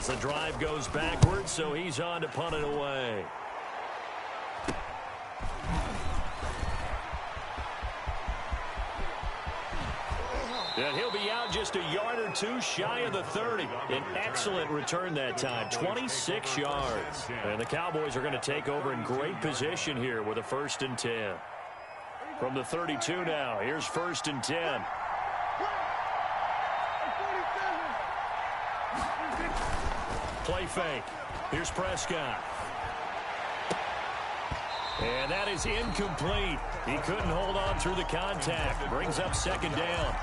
As the drive goes backwards, so he's on to punt it away. And he'll be out just a yard or two shy of the 30. An excellent return that time, 26 yards. And the Cowboys are going to take over in great position here with a 1st and 10. From the 32 now, here's 1st and 10. Play fake. Here's Prescott. And that is incomplete. He couldn't hold on through the contact. Brings up 2nd down.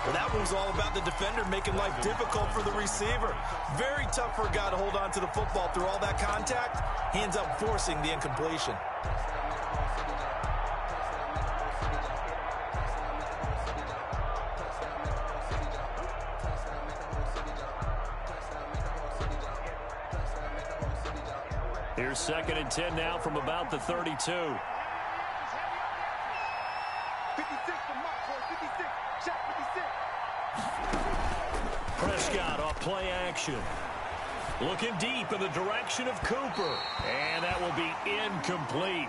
Well, that one was all about the defender making life difficult for the receiver. Very tough for a guy to hold on to the football through all that contact. He ends up forcing the incompletion. Here's 2nd and 10 now from about the 32. 56 from Mark, 56. Shot 56. Prescott off play action. Looking deep in the direction of Cooper. And that will be incomplete.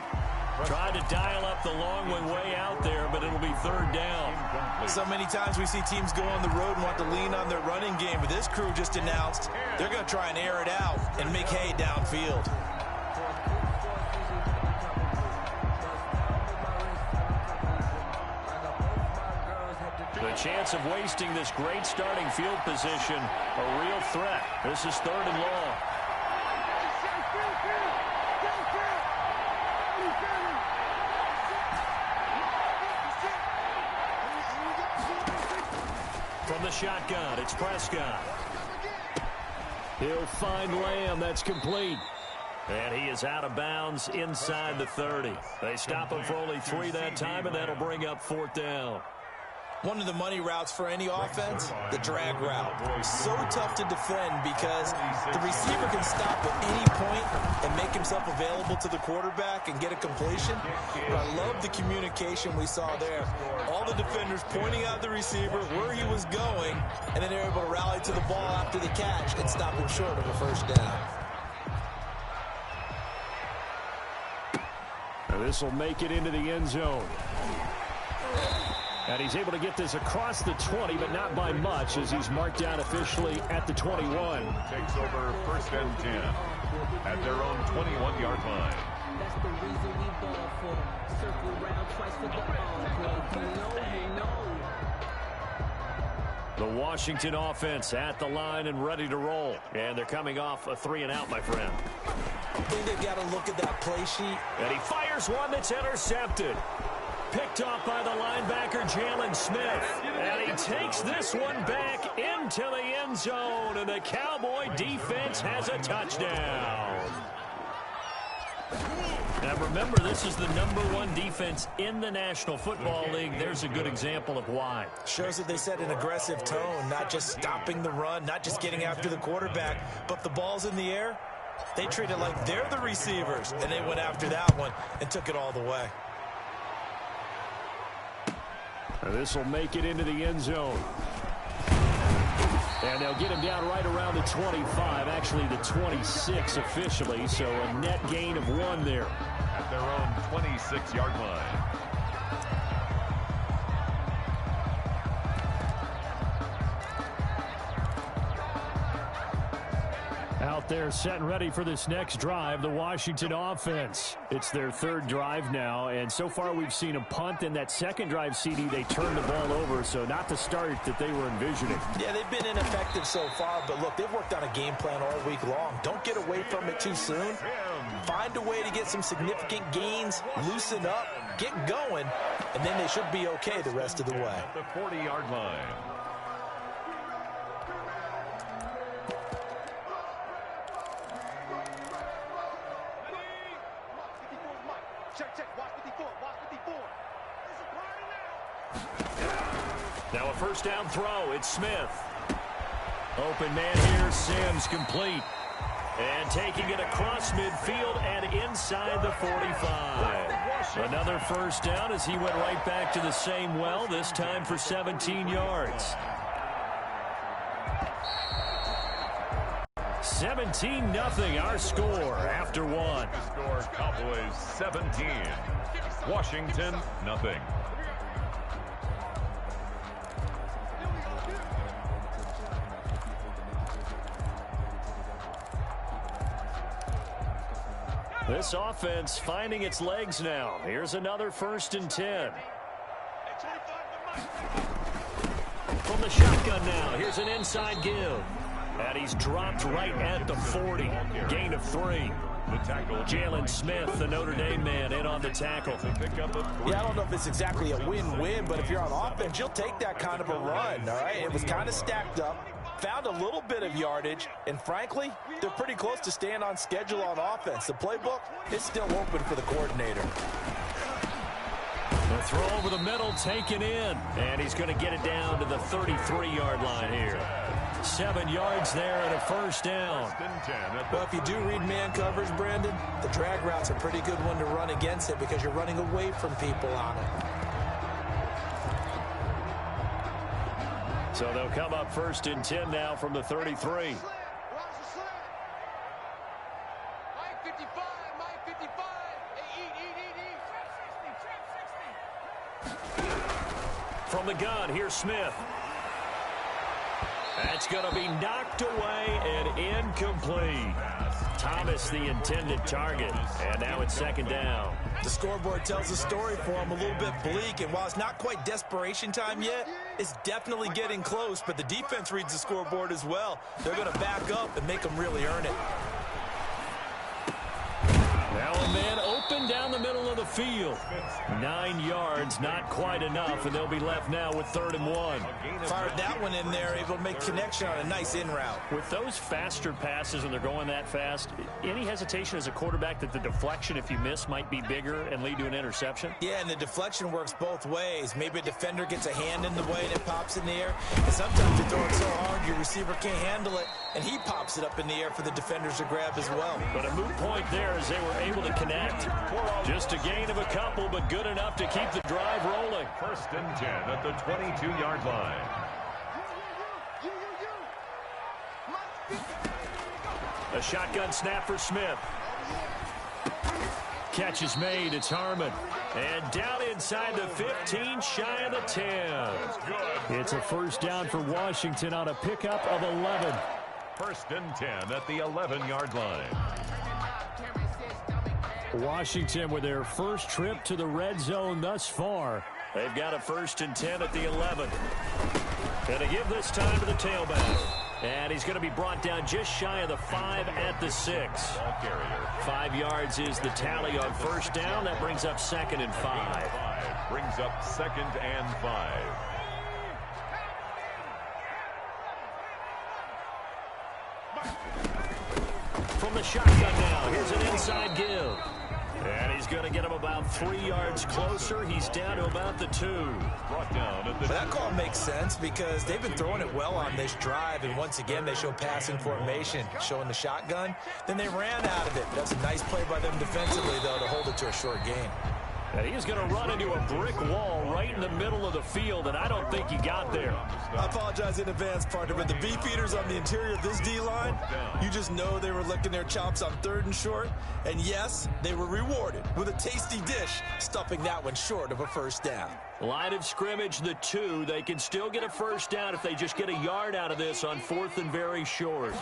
Tried to dial up the long way out there, but it'll be 3rd down. So many times we see teams go on the road and want to lean on their running game, but this crew just announced they're going to try and air it out and make hay downfield. The chance of wasting this great starting field position, a real threat. This is 3rd and long. From the shotgun, it's Prescott. He'll find Lamb. That's complete. And he is out of bounds inside the 30. They stop him for only 3 that time, and that'll bring up 4th down. One of the money routes for any offense, the drag route. So tough to defend because the receiver can stop at any point and make himself available to the quarterback and get a completion. But I love the communication we saw there. All the defenders pointing out the receiver, where he was going, and then they're able to rally to the ball after the catch and stop him short of a 1st down. Now this will make it into the end zone. And he's able to get this across the 20, but not by much, as he's marked down officially at the 21. Takes over 1st and 10 at their own 21-yard line. That's the reason we ball for. Circle around twice for the ball. The Washington offense at the line and ready to roll. And they're coming off a 3-and-out, my friend. I think they've got to look at that play sheet. And he fires one that's intercepted. Picked off by the linebacker, Jalen Smith. And he takes this one back into the end zone. And the Cowboy defense has a touchdown. Now remember, this is the #1 defense in the National Football League. There's a good example of why. Shows that they set an aggressive tone, not just stopping the run, not just getting after the quarterback, but the ball's in the air. They treat it like they're the receivers, and they went after that one and took it all the way. This will make it into the end zone. And they'll get him down right around the 25, actually the 26 officially, so a net gain of 1 there. At their own 26-yard line. Out there set and ready for this next drive, the Washington offense. It's their 3rd drive now, and so far we've seen a punt. In that 2nd drive, CD, they turned the ball over, so not the start that they were envisioning. Yeah, they've been ineffective so far, but look, they've worked on a game plan all week long. Don't get away from it too soon. Find a way to get some significant gains, loosen up, get going, and then they should be okay the rest of the way. At the 40-yard line. Now a 1st down throw. It's Smith. Open man here. Sims complete. And taking it across midfield and inside the 45. Another 1st down as he went right back to the same well, this time for 17 yards. 17-0 our score after one. Score Cowboys 17. Washington, nothing. This offense finding its legs now. Here's another 1st and 10. From the shotgun now. Here's an inside give. And he's dropped right at the 40. Gain of 3. Jalen Smith, the Notre Dame man, in on the tackle. Yeah, I don't know if it's exactly a win-win, but if you're on offense, you'll take that kind of a run, all right? It was kind of stacked up, found a little bit of yardage, and frankly, they're pretty close to staying on schedule on offense. The playbook is still open for the coordinator. The throw over the middle taken in, and he's going to get it down to the 33-yard line here. 7 yards there and a 1st down. Well, if you do read man coverage, Brandon, the drag route's a pretty good one to run against it because you're running away from people on it. So they'll come up 1st and 10 now from the 33. From the gun, here's Smith. That's going to be knocked away and incomplete. Thomas, the intended target, and now it's 2nd down. The scoreboard tells the story for him, a little bit bleak, and while it's not quite desperation time yet, it's definitely getting close, but the defense reads the scoreboard as well. They're going to back up and make them really earn it. Now a man open down the middle of the field. 9 yards, not quite enough, and they'll be left now with 3rd and 1. Fired that one in there, able to make connection on a nice in route. With those faster passes and they're going that fast, any hesitation as a quarterback that the deflection, if you miss, might be bigger and lead to an interception? Yeah, and the deflection works both ways. Maybe a defender gets a hand in the way and it pops in the air. And sometimes you throw it so hard your receiver can't handle it, and he pops it up in the air for the defenders to grab as well. But a moot point there as they were able to connect. Just a gain of a couple, but good enough to keep the drive rolling. 1st and 10 at the 22-yard line. A shotgun snap for Smith. Catch is made. It's Harmon. And down inside the 15, shy of the 10. It's a 1st down for Washington on a pickup of 11. 1st and 10 at the 11-yard line. Washington with their first trip to the red zone thus far. They've got a 1st and 10 at the 11. Going to give this time to the tailback. And he's going to be brought down just shy of the 5 at the 6. 5 yards is the tally on 1st down. That brings up 2nd and 5. Brings up 2nd and 5. From the shotgun now, here's an inside give. And he's going to get him about 3 yards closer. He's down to about the 2. Brought down at the That call makes sense because they've been throwing it well on this drive, and once again they show passing formation, showing the shotgun. Then they ran out of it. That's a nice play by them defensively, though, to hold it to a short gain. And he's going to run into a brick wall right in the middle of the field, and I don't think he got there. I apologize in advance, partner, but the beefeaters on the interior of this D-line, you just know they were licking their chops on 3rd and short. And yes, they were rewarded with a tasty dish, stuffing that one short of a 1st down. Line of scrimmage, the 2. They can still get a 1st down if they just get a yard out of this on 4th and very short.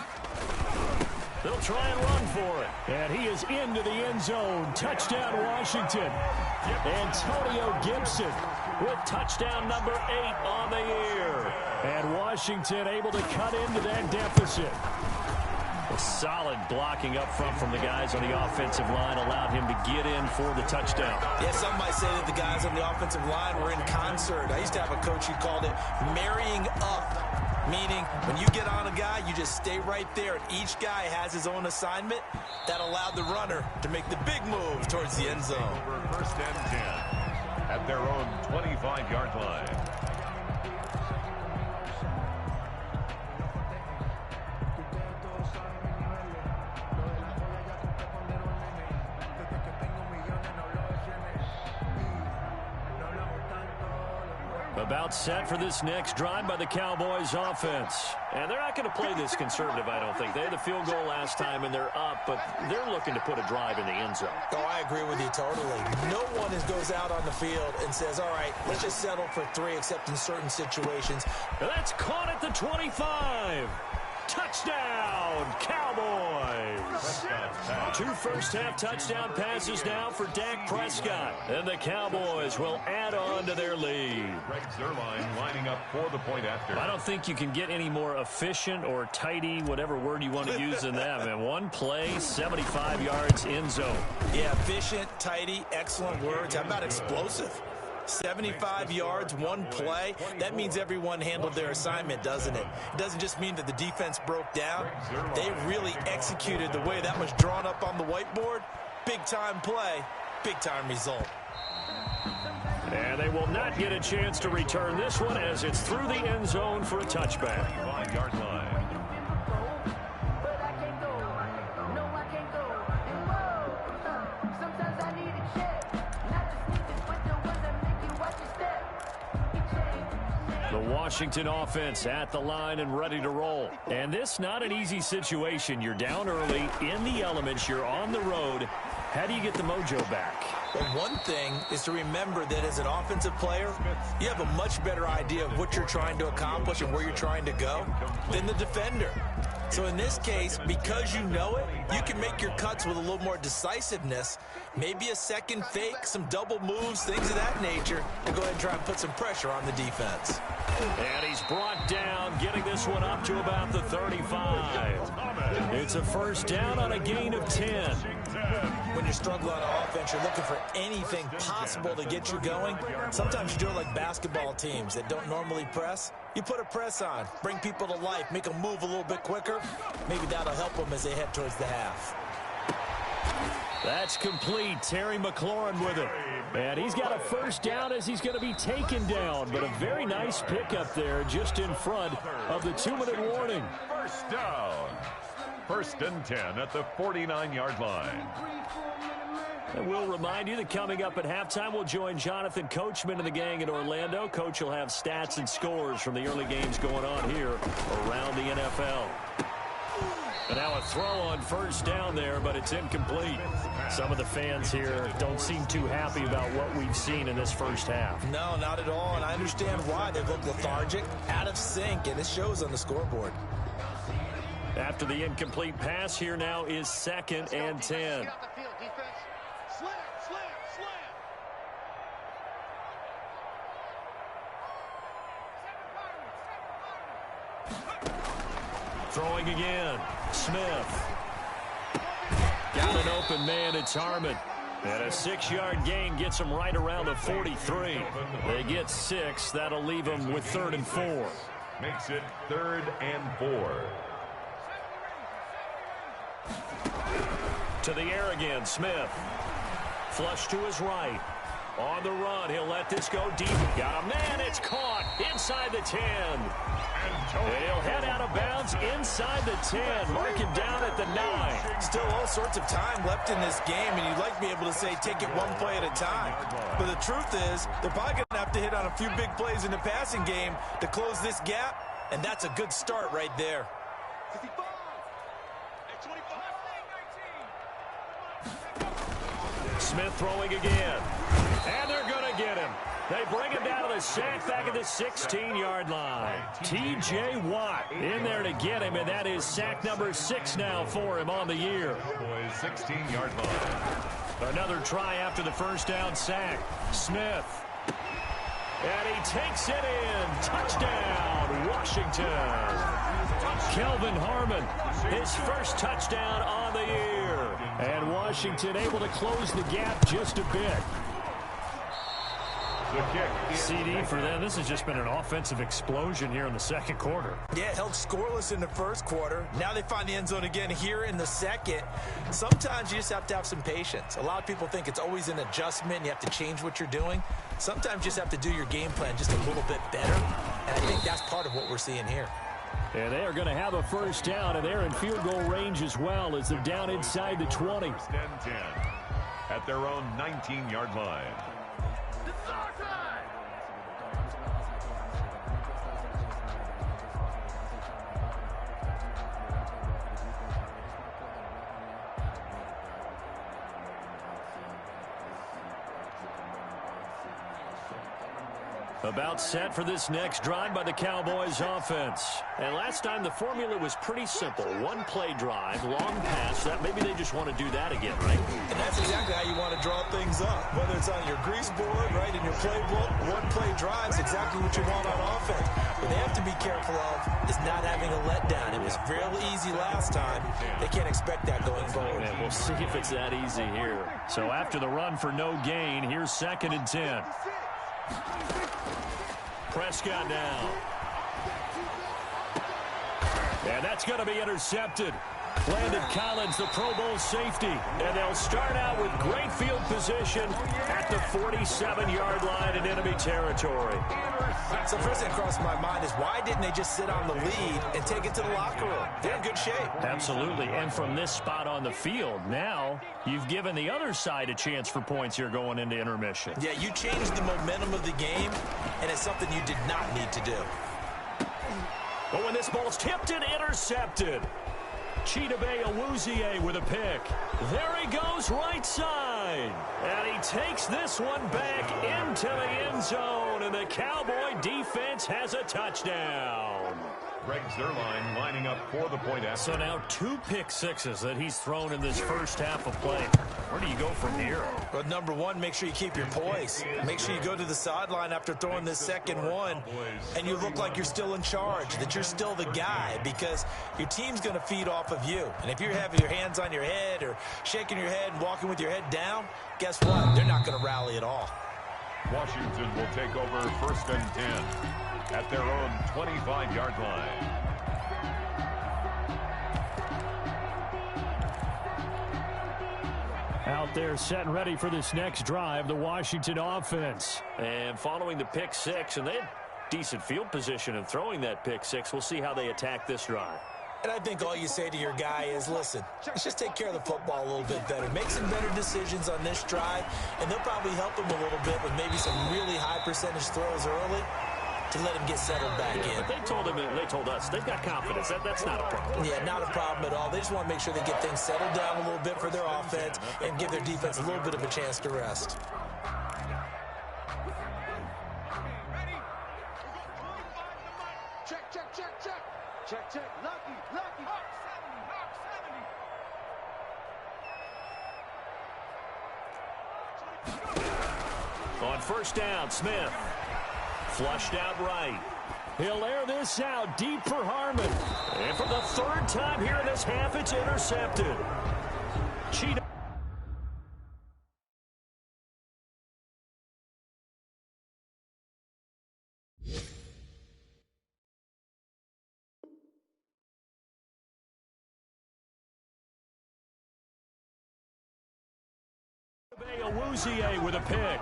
They'll try and run for it. And he is into the end zone. Touchdown, Washington. Antonio Gibson with touchdown number 8 on the year. And Washington able to cut into that deficit. A solid blocking up front from the guys on the offensive line allowed him to get in for the touchdown. Yeah, some might say that the guys on the offensive line were in concert. I used to have a coach who called it marrying up. Meaning, when you get on a guy, you just stay right there, and each guy has his own assignment. That allowed the runner to make the big move towards the end zone. 1st and 10 at their own 25-yard line. About set for this next drive by the Cowboys offense. And they're not going to play this conservative, I don't think. They had the field goal last time, and they're up, but they're looking to put a drive in the end zone. Oh, I agree with you totally. No one goes out on the field and says, all right, let's just settle for 3, except in certain situations. And that's caught at the 25. Touchdown, Cowboys. 2 first-half touchdown passes now for Dak Prescott. And the Cowboys will add on to their lead. Greg Zuerlein lining up for the point after. I don't think you can get any more efficient or tidy, whatever word you want to use in that. Man, one play, 75 yards in zone. Yeah, efficient, tidy, excellent words. How about explosive? 75 yards, one play. That means everyone handled their assignment, doesn't it? It doesn't just mean that the defense broke down. They really executed the way that was drawn up on the whiteboard. Big-time play, big-time result. And they will not get a chance to return this one as it's through the end zone for a touchback. 5-yard line. Washington offense at the line and ready to roll. And this not an easy situation. You're down early, in the elements, you're on the road. How do you get the mojo back? Well, one thing is to remember that as an offensive player, you have a much better idea of what you're trying to accomplish and where you're trying to go than the defender. So in this case, because you know it, you can make your cuts with a little more decisiveness, maybe a second fake, some double moves, things of that nature, to go ahead and try and put some pressure on the defense. And he's brought down, getting this one up to about the 35. It's a first down on a gain of 10. When you're struggling on offense, you're looking for anything possible to get you going. Sometimes you do it like basketball teams that don't normally press. You put a press on, bring people to life, make them move a little bit quicker. Maybe that'll help them as they head towards the half. That's complete. Terry McLaurin with it. And he's got a first down as he's going to be taken down. But a very nice pickup there just in front of the 2-minute warning. First down. 1st and 10 at the 49-yard line. And we'll remind you that coming up at halftime, we'll join Jonathan Coachman and the gang in Orlando. Coach will have stats and scores from the early games going on here around the NFL. And now a throw on first down there, but it's incomplete. Some of the fans here don't seem too happy about what we've seen in this first half. No, not at all, and I understand why. They look lethargic, out of sync, and it shows on the scoreboard. After the incomplete pass, here now is 2nd and 10. Throwing again. Smith. Got an open man. It's Harmon. And a 6-yard gain gets them right around the 43. They get 6. That'll leave them with 3rd and 4. Makes it 3rd and 4. To the air again. Smith. Flush to his right. On the run. He'll let this go deep. Got a man. It's caught inside the 10. And he'll head out of bounds inside the 10. Marking down at the 9. Still all sorts of time left in this game, and you'd like to be able to say take it one play at a time. But the truth is, they're probably going to have to hit on a few big plays in the passing game to close this gap, and that's a good start right there. Smith throwing again. And they're going to get him. They bring him down to the sack back at the 16-yard line. T.J. Watt in there to get him, and that is sack number 6 now for him on the year. Cowboys 16-yard line. Another try after the first down sack. Smith. And he takes it in. Touchdown, Washington. Kelvin Harmon, his first touchdown on the year. And Washington able to close the gap just a bit. The kick. CD for them. This has just been an offensive explosion here in the second quarter. Yeah, held scoreless in the first quarter. Now they find the end zone again here in the second. Sometimes you just have to have some patience. A lot of people think it's always an adjustment. You have to change what you're doing. Sometimes you just have to do your game plan just a little bit better. And I think that's part of what we're seeing here. And they are going to have a first down, and they're in field goal range as well as they're down inside the 20. 1st and 10 at their own 19-yard line. About set for this next drive by the Cowboys offense. And last time the formula was pretty simple. One play drive, long pass. That maybe they just want to do that again, right? And that's exactly how you want to draw things up. Whether it's on your grease board, right, in your playbook, one play drive is exactly what you want on offense. What they have to be careful of is not having a letdown. It was real easy last time. They can't expect that going forward. And we'll see if it's that easy here. So after the run for no gain, here's 2nd and 10. Prescott now. And that's going to be intercepted. Landon Collins, the Pro Bowl safety. And they'll start out with great field position at the 47-yard line in enemy territory. So first thing that crossed my mind is why didn't they just sit on the lead and take it to the locker room? They're in good shape. Absolutely. And from this spot on the field, now you've given the other side a chance for points here going into intermission. Yeah, you changed the momentum of the game, and it's something you did not need to do. But when this ball's tipped and intercepted, Chidobe Awuzie with a pick. There he goes, right side. And he takes this one back into the end zone, and the Cowboy defense has a touchdown. Greg Zuerlein lining up for the point after. So now 2 pick sixes that he's thrown in this first half of play. Where do you go from here? Well, number one, make sure you keep your poise. Make sure you go to the sideline after throwing this second one, and you look like you're still in charge, that you're still the guy, because your team's going to feed off of you. And if you're having your hands on your head or shaking your head and walking with your head down, guess what? They're not going to rally at all. Washington will take over 1st and 10 at their own 25-yard line. Out there set and ready for this next drive, the Washington offense. And following the pick six, and they had decent field position in throwing that pick six. We'll see how they attack this drive. And I think all you say to your guy is, listen, let's just take care of the football a little bit better. Make some better decisions on this drive, and they'll probably help him a little bit with maybe some really high percentage throws early to let him get settled back in. But they told us they've got confidence. That's not a problem. Yeah, not a problem at all. They just want to make sure they get things settled down a little bit for their offense and give their defense a little bit of a chance to rest. Check. Lucky. Hawk 70. On first down, Smith. Flushed out right. He'll air this out deep for Harmon. And for the 3rd time here in this half, it's intercepted. Cheetah. Awuzie with a pick.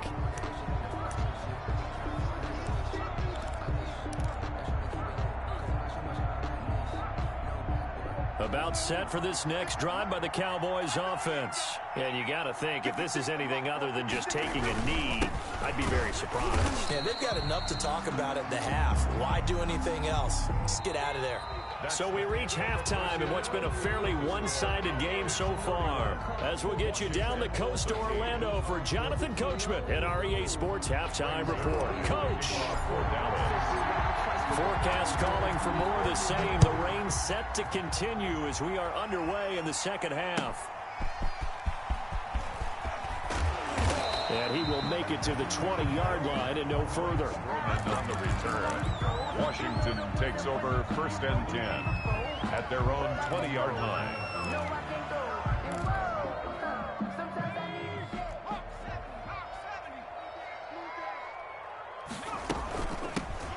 About set for this next drive by the Cowboys offense. And you got to think, if this is anything other than just taking a knee, I'd be very surprised. Yeah, they've got enough to talk about at the half. Why do anything else? Just get out of there. So we reach halftime in what's been a fairly one-sided game so far. As we'll get you down the coast to Orlando for Jonathan Coachman at our EA Sports Halftime Report. Coach. Forecast calling for more of the same. The rain set to continue as we are underway in the second half. And he will make it to the 20-yard line and no further. On the return, Washington takes over 1st and 10 at their own 20-yard line.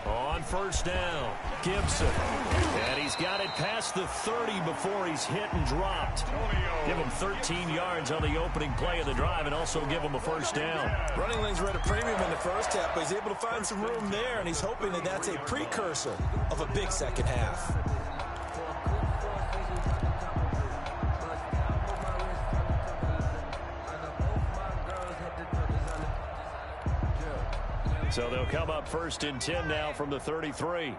On first down, Gibson. And he's got it past the 30 before he's hit and dropped. Give him 13 yards on the opening play of the drive and also give him a first down. Running lanes were at a premium in the first half, but he's able to find some room there, and he's hoping that that's a precursor of a big second half. So they'll come up 1st and 10 now from the 33.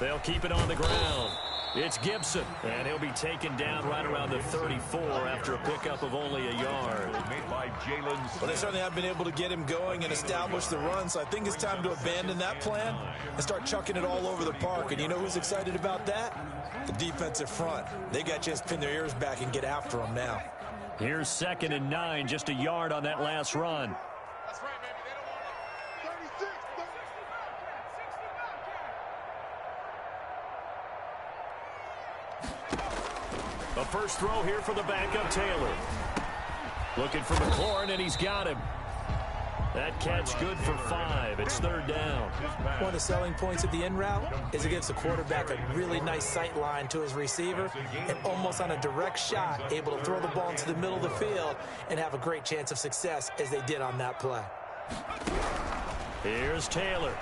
They'll keep it on the ground. It's Gibson, and he'll be taken down right around the 34 after a pickup of only a yard. Made by Jalen. Well, they certainly have been able to get him going and establish the run, so I think it's time to abandon that plan and start chucking it all over the park. And you know who's excited about that? The defensive front. They got a chance to pin their ears back and get after him now. Here's 2nd and 9, just a yard on that last run. That's right, baby. They don't want 36. A first throw here for the backup Taylor. Looking for McLaurin, and he's got him. That catch good for 5. It's 3rd down. One of the selling points of the in route is it gives the quarterback a really nice sight line to his receiver and almost on a direct shot able to throw the ball into the middle of the field and have a great chance of success as they did on that play. Here's Taylor.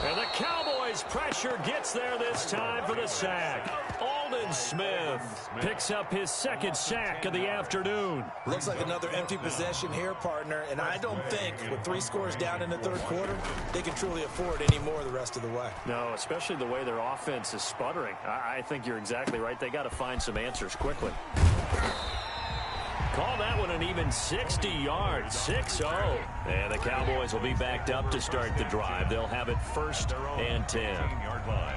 And the Cowboys' pressure gets there this time for the sack. Aldon Smith picks up his 2nd sack of the afternoon. Looks like another empty possession here, partner, and I don't think with 3 scores down in the 3rd quarter, they can truly afford any more the rest of the way. No, especially the way their offense is sputtering. I think you're exactly right. They got to find some answers quickly. Call that one an even 60 yards, 6-0. And the Cowboys will be backed up to start the drive. They'll have it 1st and 10. 15-yard line.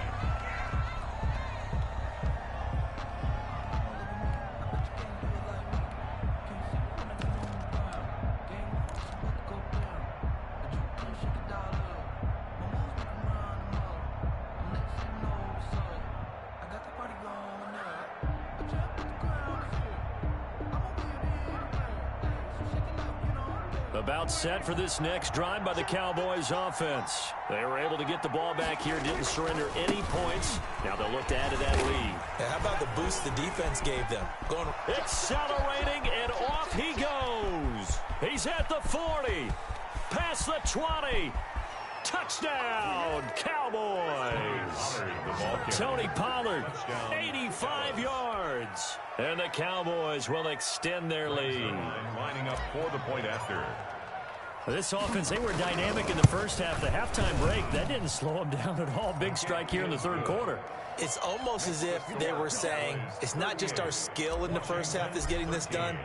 About set for this next drive by the Cowboys offense. They were able to get the ball back here, didn't surrender any points. Now they'll look to add to that lead. Yeah, how about the boost the defense gave them? Accelerating, and off he goes. He's at the 40, past the 20. Touchdown, Cowboys. Tony Pollard, 85 yards. And the Cowboys will extend their lead. Lining up for the point after. This offense, they were dynamic in the first half. The halftime break, that didn't slow them down at all. Big strike here in the 3rd quarter. It's almost as if they were saying, it's not just our skill in the first half that's getting this done,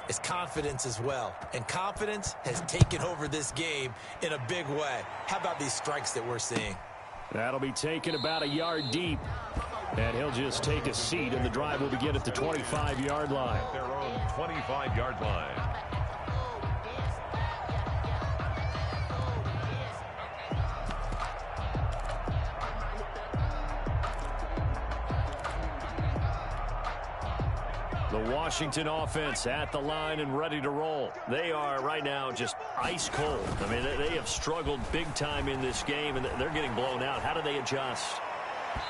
it's confidence as well. And confidence has taken over this game in a big way. How about these strikes that we're seeing? That'll be taken about a yard deep. And he'll just take a seat, and the drive will begin at the 25-yard line. Their own 25-yard line. The Washington offense at the line and ready to roll. They are right now just ice cold. I mean, they have struggled big time in this game, and they're getting blown out. How do they adjust?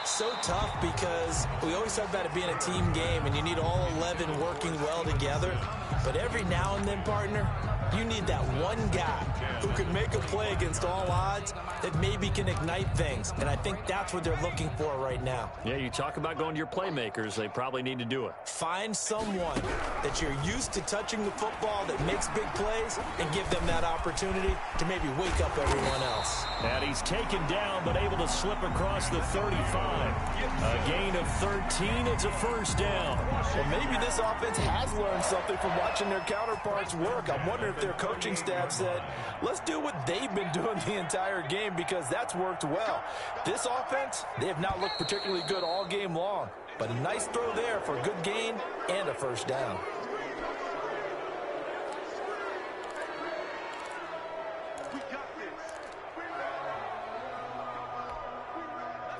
So tough because we always talk about it being a team game and you need all 11 working well together. But every now and then, partner, you need that one guy who can make a play against all odds that maybe can ignite things. And I think that's what they're looking for right now. Yeah, you talk about going to your playmakers. They probably need to do it. Find someone that you're used to touching the football that makes big plays and give them that opportunity to maybe wake up everyone else. And he's taken down but able to slip across the 35. A gain of 13. It's a 1st down. Well, maybe this offense has learned something from watching their counterparts work. I'm wondering if their coaching staff said, let's do what they've been doing the entire game because that's worked well. This offense, they have not looked particularly good all game long. But a nice throw there for a good gain and a 1st down.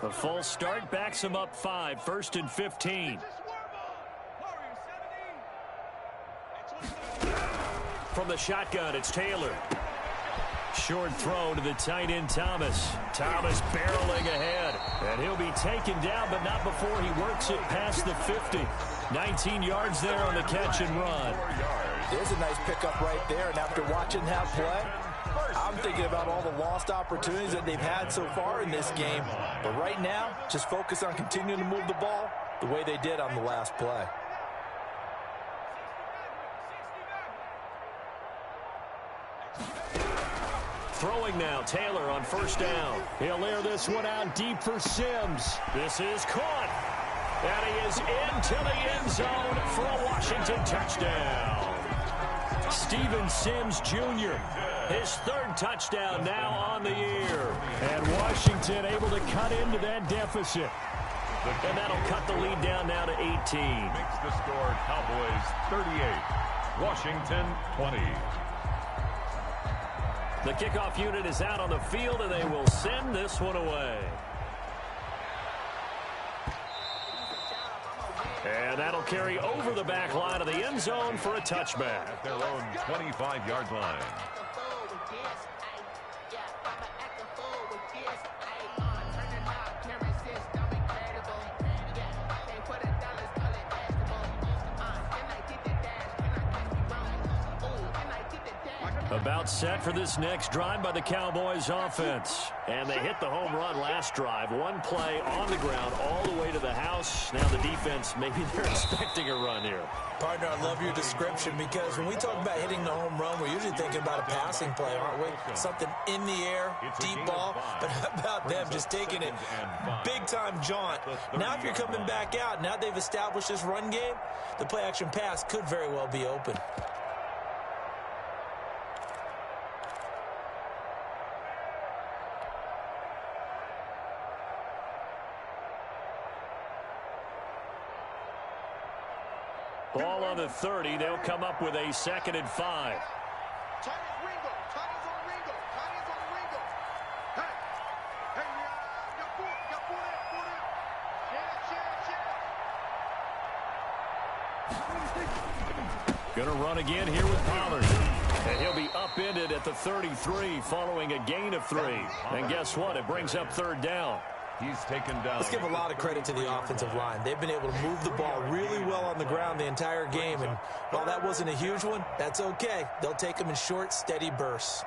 The full start backs him up 5. 1st and 15. From the shotgun, it's Taylor. Short throw to the tight end, Thomas. Thomas barreling ahead. And he'll be taken down, but not before he works it past the 50. 19 yards there on the catch and run. There's a nice pickup right there. And after watching that play, I'm thinking about all the lost opportunities that they've had so far in this game. But right now, just focus on continuing to move the ball the way they did on the last play. Throwing now, Taylor on first down. He'll air this one out deep for Sims. This is caught. And he is into the end zone for a Washington touchdown. Steven Sims Jr., his third touchdown now on the year. And Washington able to cut into that deficit. And that'll cut the lead down now to 18. Makes the score Cowboys 38, Washington 20. The kickoff unit is out on the field, and they will send this one away. And that'll carry over the back line of the end zone for a touchback. At their own 25-yard line. About set for this next drive by the Cowboys offense. And they hit the home run last drive. One play on the ground all the way to the house. Now the defense, maybe they're expecting a run here. Partner, I love your description because when we talk about hitting the home run, we're usually thinking about a passing play, aren't we? Something in the air, deep ball. But how about them just taking it big-time jaunt? Now if you're coming back out, now they've established this run game, the play-action pass could very well be open. Ball on the 30. They'll come up with a 2nd and 5. Going to run again here with Pollard. And he'll be upended at the 33 following a gain of 3. And guess what? It brings up 3rd down. He's taken down. Let's give a lot of credit to the offensive line. They've been able to move the ball really well on the ground the entire game. And while that wasn't a huge one, that's okay. They'll take them in short, steady bursts.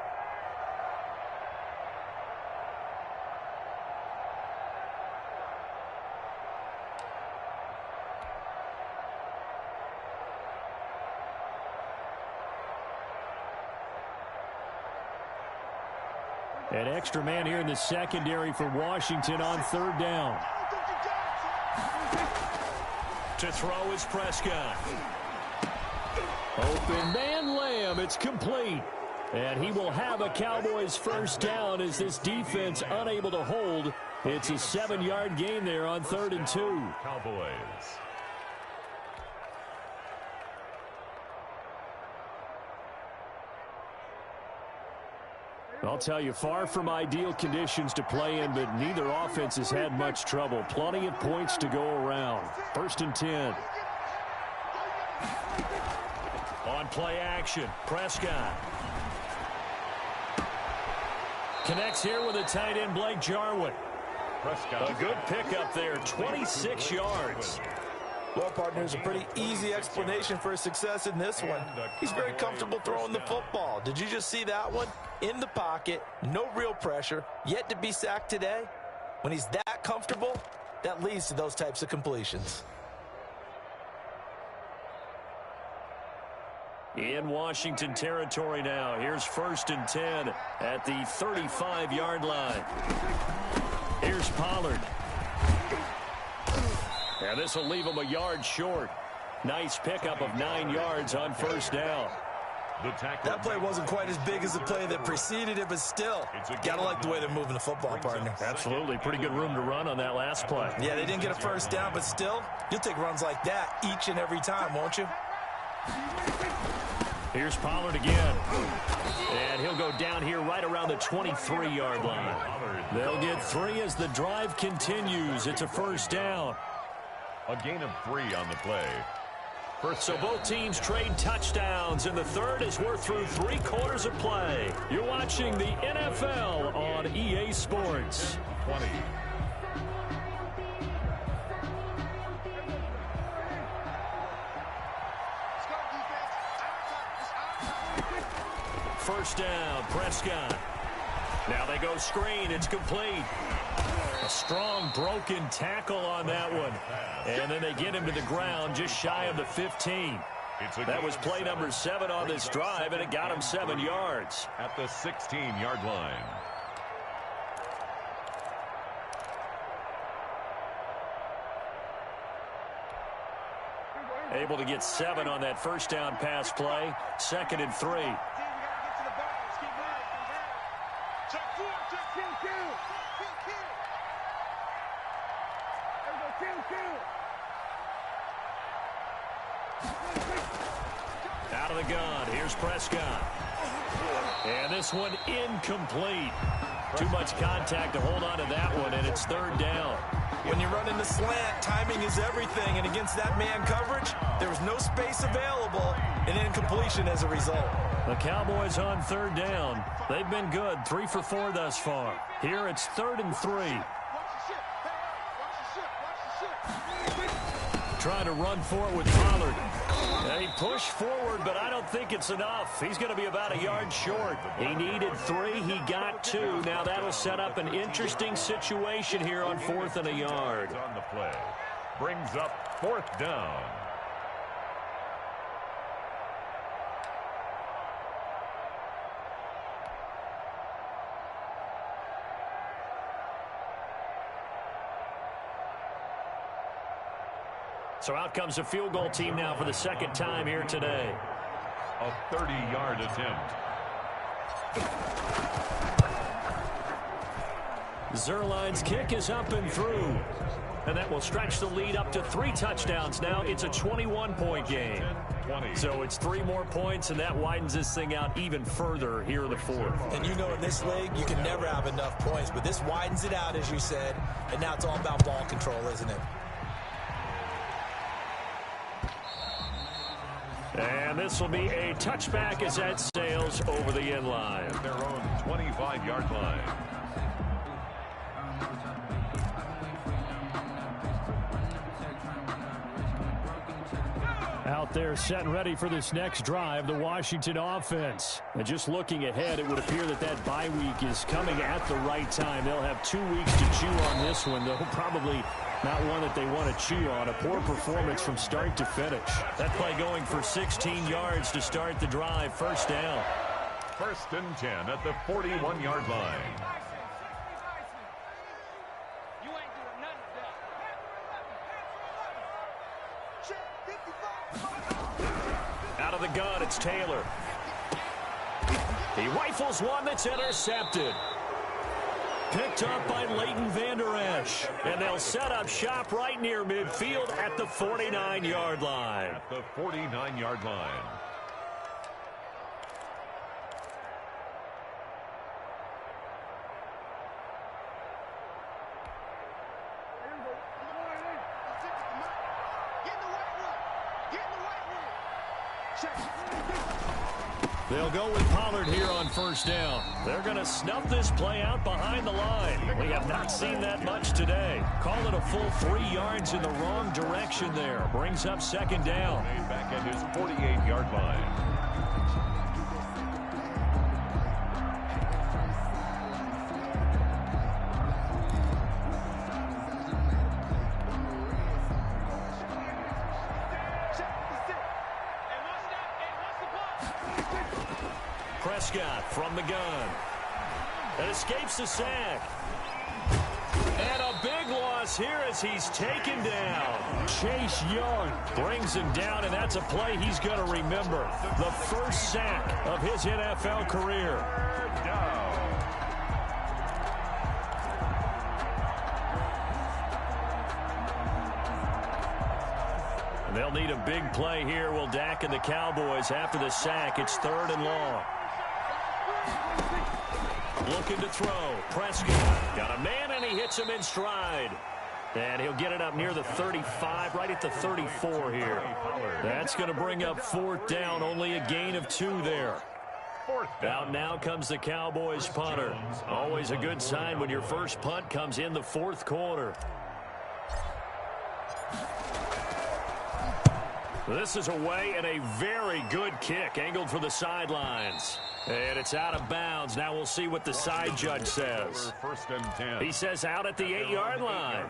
An extra man here in the secondary for Washington on 3rd down. To throw is Prescott. Open man Lamb. It's complete. And he will have a Cowboys first down as this defense unable to hold. It's a 7-yard gain there on 3rd and 2. Cowboys. I'll tell you, far from ideal conditions to play in, but neither offense has had much trouble. Plenty of points to go around. 1st and 10. On play action, Prescott. Connects here with a tight end, Blake Jarwin. Prescott. A good pickup there, 26 yards. Well, partner, there's a pretty easy explanation for his success in this one. He's very comfortable throwing the football. Did you just see that one? In the pocket, no real pressure, yet to be sacked today. When he's that comfortable, that leads to those types of completions. In Washington territory now. Here's 1st and 10 at the 35-yard line. Here's Pollard. And this will leave him a yard short. Nice pickup of 9 yards on 1st down. That play wasn't quite as big as the play that preceded it, but still, gotta like the way they're moving the football, partner. Absolutely. Pretty good room to run on that last play. Yeah, they didn't get a first down, but still, you'll take runs like that each and every time, won't you? Here's Pollard again. And he'll go down here right around the 23-yard line. They'll get 3 as the drive continues. It's a 1st down. A gain of 3 on the play. So both teams trade touchdowns, and the 3rd as we're through 3 quarters of play. You're watching the NFL on EA Sports. 20. First down, Prescott. Now they go screen. It's complete. A strong broken tackle on that one. And then they get him to the ground just shy of the 15. That was play number 7 on this drive, and it got him 7 yards. At the 16-yard line. Able to get 7 on that first down pass play. 2nd and 3. Out of the gun. Here's Prescott. And this one incomplete. Too much contact to hold on to that one, and it's 3rd down. When you run in the slant, timing is everything, and against that man coverage, there was no space available, and incompletion as a result. The Cowboys on 3rd down. They've been good, 3 for 4 thus far. Here it's 3rd and 3. Trying to run for it with Pollard. He pushed forward, but I don't think it's enough. He's going to be about a yard short. He needed 3. He got 2. Now that'll set up an interesting situation here on 4th and a yard. On the play. Brings up 4th down. So out comes a field goal team now for the 2nd time here today. A 30-yard attempt. Zerline's kick is up and through. And that will stretch the lead up to 3 touchdowns now. It's a 21-point game. So it's 3 more points, and that widens this thing out even further here in the 4th. And you know in this league, you can never have enough points, but this widens it out, as you said, and now it's all about ball control, isn't it? And this will be a touchback as that sails over the end line. Their own 25-yard line. Out there set and ready for this next drive, the Washington offense. And just looking ahead, it would appear that that bye week is coming at the right time. They'll have 2 weeks to chew on this one, though probably not one that they want to chew on. A poor performance from start to finish. That play going for 16 yards to start the drive. 1st down. 1st and 10 at the 41-yard line. Out of the gun, it's Taylor. He rifles one that's intercepted. Picked up by Leighton Vander Esch. And they'll set up shop right near midfield at the 49-yard line. At the 49-yard line. They'll go with Pollard here on 1st down. They're going to snuff this play out behind the line. We have not seen that much today. Call it a full 3 yards in the wrong direction there. Brings up 2nd down. Back at his 48-yard line. Prescott from the gun. And escapes the sack. And a big loss here as he's taken down. Chase Young Brings him down, and that's a play he's going to remember. The first sack of his NFL career. And they'll need a big play here, will Dak and the Cowboys after the sack. It's 3rd and long. Looking to throw. Prescott got a man, and he hits him in stride. And he'll get it up near the 35, right at the 34 here. That's going to bring up 4th down, only a gain of 2 there. Out now comes the Cowboys punter. Always a good sign when your first punt comes in the 4th quarter. This is away, and a very good kick angled for the sidelines. And it's out of bounds. Now we'll see what the side judge says. First and 10. He says out at the 8-yard line.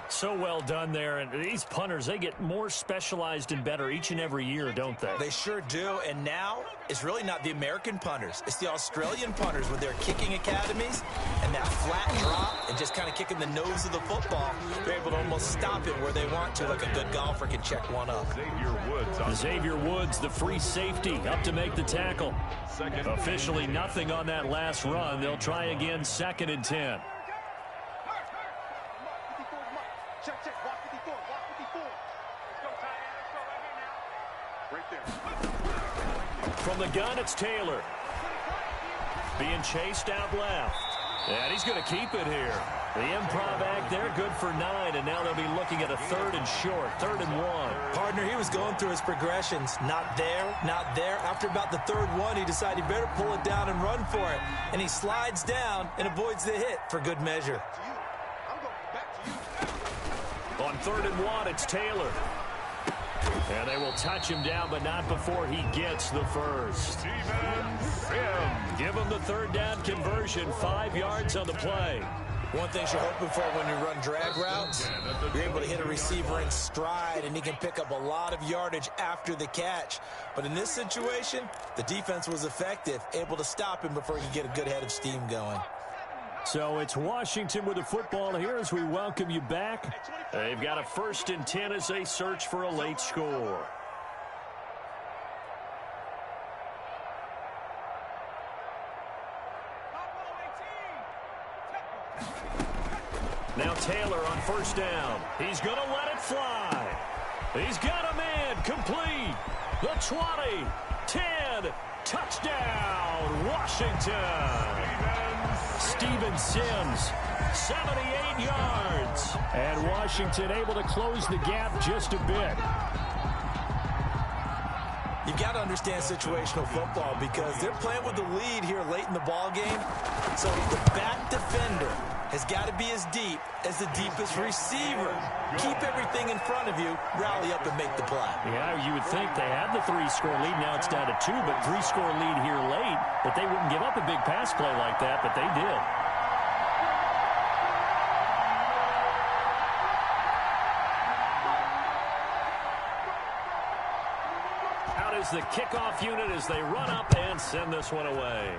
So well done there. And these punters, they get more specialized and better each and every year, don't they? They sure do. And now it's really not the American punters. It's the Australian punters with their kicking academies and that flat drop and just kind of kicking the nose of the football. They're able to almost stop it where they want to, like a good golfer can check one up. Xavier Woods, the free safety, up to make the tackle. Officially nothing on that last run. They'll try again, 2nd and 10. Check, check, block 54, block 54. Let's go, tight end, let's go right here now. Right there. From the gun, it's Taylor. Being chased out left. And he's going to keep it here. The improv act there, good for 9, and now they'll be looking at a 3rd and short, 3rd and 1. Partner, he was going through his progressions. Not there, not there. After about the 3rd one, he decided he better pull it down and run for it. And he slides down and avoids the hit for good measure. On 3rd and 1, it's Taylor. And they will touch him down, but not before he gets the first. Give him the 3rd down conversion, 5 yards on the play. One thing you're hoping for when you run drag routes, you're able to hit a receiver in stride, and he can pick up a lot of yardage after the catch. But in this situation, the defense was effective, able to stop him before he could get a good head of steam going. So it's Washington with the football here as we welcome you back. They've got a 1st and 10 as they search for a late score. Now Taylor on 1st down. He's going to let it fly. He's got a man complete. The 20, 10, touchdown, Washington. Steven Sims, 78 yards. And Washington able to close the gap just a bit. You've got to understand situational football because they're playing with the lead here late in the ball game. So the back defender has got to be as deep as the deepest receiver. Keep everything in front of you, rally up and make the play. Yeah, you would think they had the 3-score lead. Now it's down to 2, but 3-score lead here late. But they wouldn't give up a big pass play like that, but they did. Out is the kickoff unit as they run up and send this one away.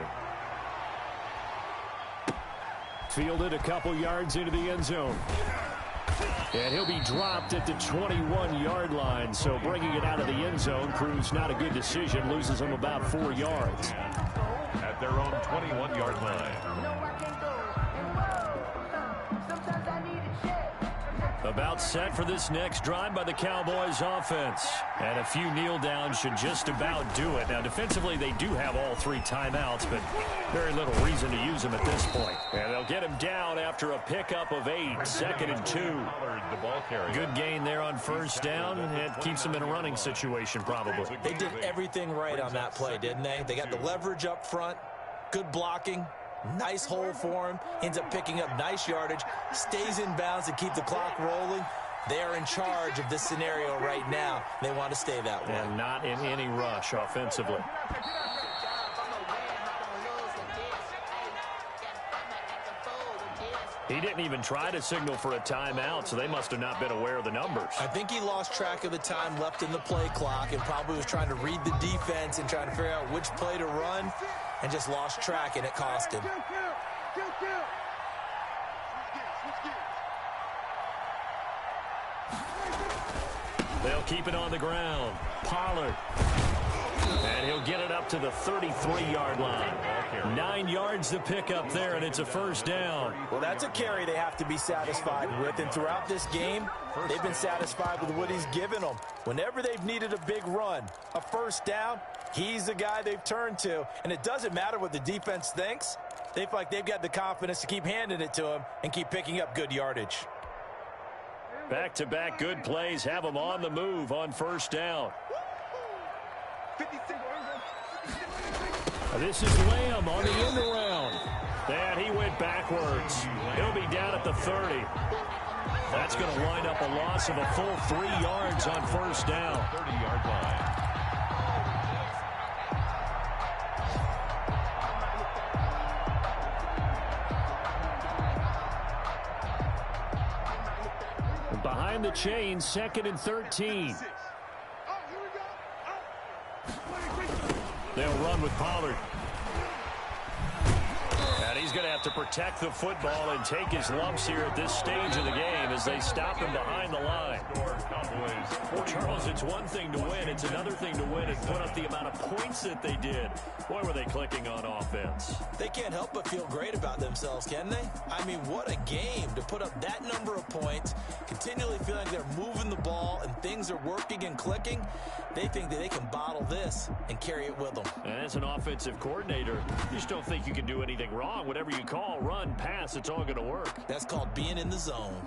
Fielded a couple yards into the end zone. And he'll be dropped at the 21-yard line. So bringing it out of the end zone proves not a good decision. Loses him about 4 yards. At their own 21-yard line. About set for this next drive by the Cowboys offense. And a few kneel downs should just about do it. Now, defensively, they do have all 3 timeouts, but very little reason to use them at this point. And they'll get him down after a pickup of 8, 2nd and 2. Good gain there on 1st down. It keeps them in a running situation, probably. They did everything right on that play, didn't they? They got the leverage up front, good blocking. Nice hole for him. Ends up picking up nice yardage. Stays in bounds to keep the clock rolling. They are in charge of this scenario right now. They want to stay that way. And not in any rush offensively. He didn't even try to signal for a timeout, so they must have not been aware of the numbers. I think he lost track of the time left in the play clock and probably was trying to read the defense and trying to figure out which play to run and just lost track, and it cost him. They'll keep it on the ground. Pollard. And he'll get it up to the 33-yard line. 9 yards to pick up there, and it's a 1st down. Well, that's a carry they have to be satisfied with, and throughout this game, they've been satisfied with what he's given them. Whenever they've needed a big run, a 1st down, he's the guy they've turned to, and it doesn't matter what the defense thinks. They feel like they've got the confidence to keep handing it to him and keep picking up good yardage. Back-to-back good plays have them on the move on 1st down. This is Lamb on the end around. And he went backwards. He'll be down at the 30. That's going to wind up a loss of a full 3 yards on 1st down. 30-yard line. Behind the chain, 2nd and 13. They'll run with Pollard. And he's going to have to protect the football and take his lumps here at this stage of the game as they stop him behind the line. Well, Charles, it's one thing to win. It's another thing to win and put up the amount of points that they did. Boy, were they clicking on offense. They can't help but feel great about themselves, can they? I mean, what a game to put up that number of points, continually feeling like they're moving the ball and things are working and clicking. They think that they can bottle this and carry it with them. And as an offensive coordinator, you just don't think you can do anything wrong. Whatever you call, run, pass, it's all going to work. That's called being in the zone.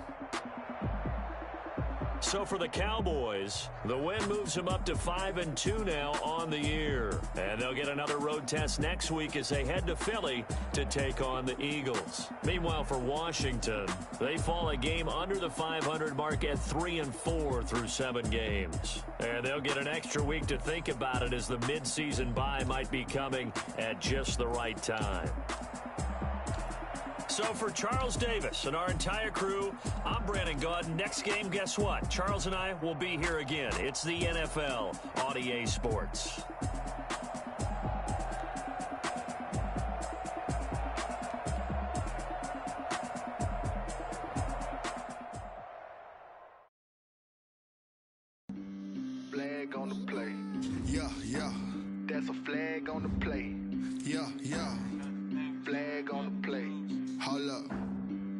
So for the Cowboys, the win moves them up to 5-2 now on the year. And they'll get another road test next week as they head to Philly to take on the Eagles. Meanwhile, for Washington, they fall a game under the 500 mark at 3-4 through 7 games. And they'll get an extra week to think about it as the midseason bye might be coming at just the right time. So for Charles Davis and our entire crew, I'm Brandon Gaudin. Next game, guess what? Charles and I will be here again. It's the NFL on EA Sports. Flag on the play. Yeah, yeah. That's a flag on the play. Yeah, yeah. Flag on the play. Hold up.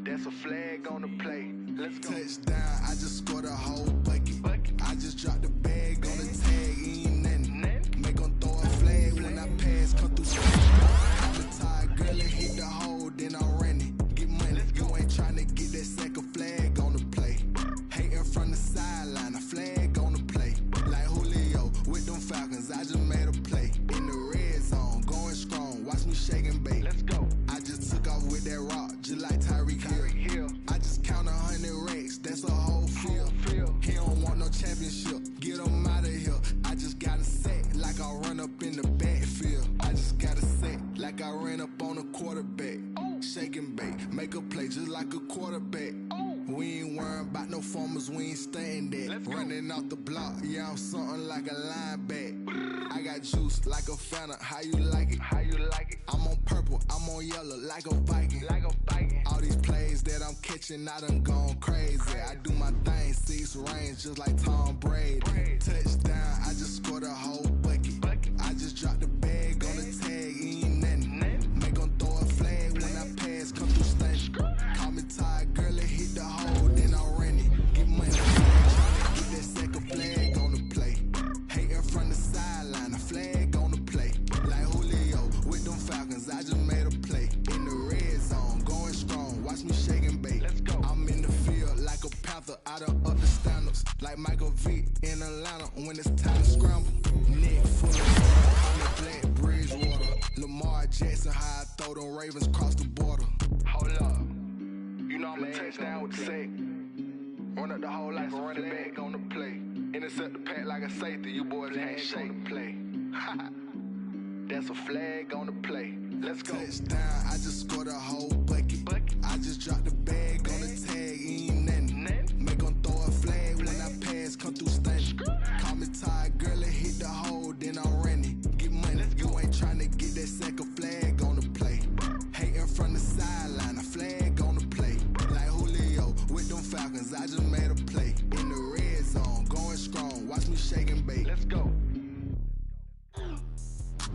That's a flag on the play. Let's go. Touchdown, I just scored a whole bucket. I just dropped the bag on the tag, ain't nothing. Make them throw a flag when I pass, come through. I'm a tired girl and hit the hole, then I'm running. Get money, you ain't trying to get that second flag on the play. Hating from the sideline, a flag on the play. Like Julio with them Falcons, I just made a play. In the red zone, going strong, watch me shake and bake. Let's go. I just took off with that rock, just like Tyreek Hill. I just count 100 racks, that's a whole field. He don't want no championship, get him out of here. I just got a set, like I run up in the backfield. I just got a set, like I ran up on a quarterback. Shake and bake, make a play just like a quarterback. We ain't worrying about no formers, we ain't staying there. Running off the block, yeah, I'm something like a linebacker. I got juice like a Fanta, how you like it? How you like it? I'm on purple, I'm on yellow, like a Viking. Like a Viking. All these plays that I'm catching, I done gone crazy. I do my thing, 6 range, just like Tom Brady. Touchdown, I just scored a whole bucket. I just dropped the bag on the tag, ain't nothing. Make them throw a flag when I pass, come through stunning. Call me tired girl and hit the hole, then I'm running. Get money, trying to get that second flag on the play. Hating from the sideline, a flag on the play. Like Julio with them Falcons, I just made a play. In the red zone, going strong, watch me shake and bake. Let's go. I'm in the field like a Panther, I done up the standards. Like Michael Vick in Atlanta when it's time to scramble. Neck full of I'm a Black Bridgewater. Lamar Jackson, how I throw them Ravens cross the border. Hold up. You know I'm a touchdown with the sack. Run up the whole like a running back on the play. Intercept the pack like a safety. You boys ain't shake the play. That's a flag on the play. Let's go. Touchdown, I just scored a whole bucket. I just dropped the bag on the tag, ain't nothing. Make them throw a flag when I pass, come through stunning. Call me tired girl and hit the hole, then I'm running. Get money, you ain't trying to get that second flag on the play. Hating from the sideline, a flag on the play. Like Julio with them Falcons, I just made a play. In the red zone, going strong, watch me shake and bake. Let's go.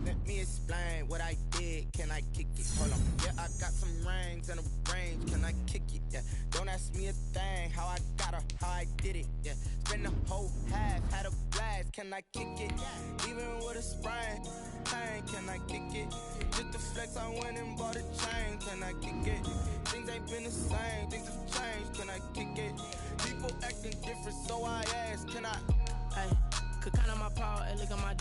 Let me explain what I did. Can I kick it? Hold on. Yeah, I got some rings and a range. Can I kick it? Yeah. Don't ask me a thing. How I got her, how I did it. Yeah. Spend the whole half, had a blast. Can I kick it? Even with a sprain, pain. Can I kick it? Just the flex, I went and bought a chain. Can I kick it? Things ain't been the same. Things have changed. Can I kick it? People acting different, so I ask. Can I? Hey, could count on my power and look at my